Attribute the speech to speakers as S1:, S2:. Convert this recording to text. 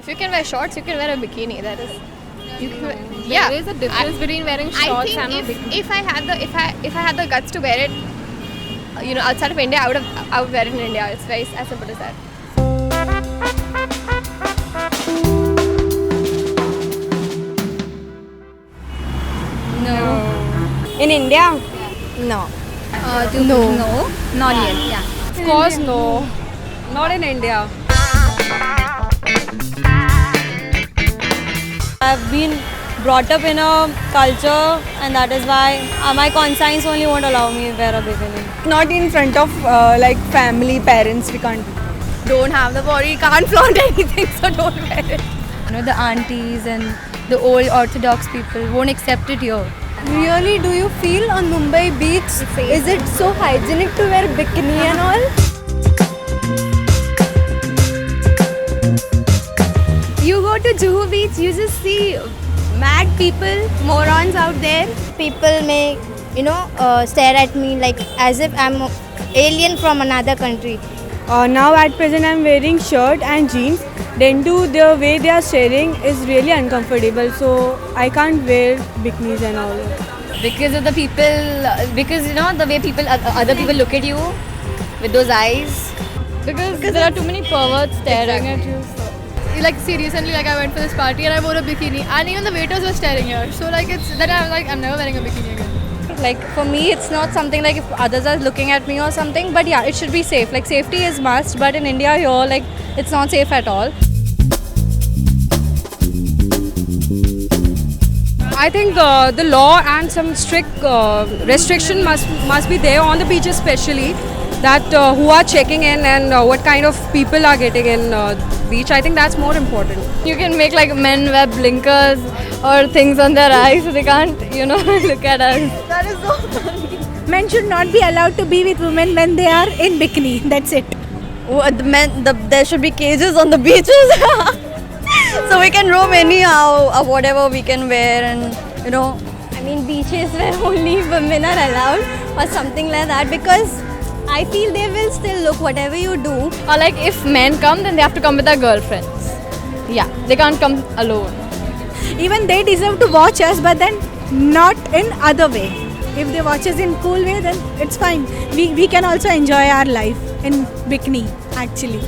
S1: If you can wear shorts, you can wear a bikini. That is, you can.
S2: There is a difference between wearing shorts and a bikini.
S1: if I had the guts to wear it, outside of India, I would wear it in India. It's very as simple as that.
S3: No. In India? No.
S2: No, not yet. Yeah.
S3: Of course, no. Not in India. I've been brought up in a culture, and that is why my conscience only won't allow me to wear a bikini.
S4: Not in front of like family, parents, we can't.
S1: Don't have the body, can't flaunt anything, so don't wear it.
S5: The aunties and the old orthodox people won't accept it here.
S4: Really, do you feel on Mumbai beach, is it so hygienic to wear bikini and all?
S5: You go to Juhu Beach, you just see mad people, morons out there.
S6: People may stare at me like as if I'm an alien from another country.
S4: Now at present I'm wearing shirt and jeans. Then too the way they are staring is really uncomfortable, so I can't wear bikinis and all.
S5: Because of the people, because the way other people look at you with those eyes.
S1: Because there are too many perverts staring at you. So. Like, see, recently, like, I went for this party and I wore a bikini, and even the waiters were staring here. So, like, I'm never wearing a bikini again.
S3: Like for me, it's not something like if others are looking at me or something. But yeah, it should be safe. Like safety is must. But in India here, like it's not safe at all. I think the law and some strict restriction must be there on the beach, especially that who are checking in and what kind of people are getting in beach. I think that's more important.
S1: You can make, like, men wear blinkers or things on their eyes so they can't, look at us. That is so funny.
S4: Men should not be allowed to be with women when they are in bikini. That's it.
S5: There should be cages on the beaches. So we can roam anyhow of whatever we can wear and I mean beaches where only women are allowed or something like that, because I feel they will still look whatever you do.
S1: Or, like, if men come, then they have to come with their girlfriends. Yeah, they can't come alone.
S4: Even they deserve to watch us, but then not in other way. If they watch us in cool way, then it's fine. We can also enjoy our life in bikini actually.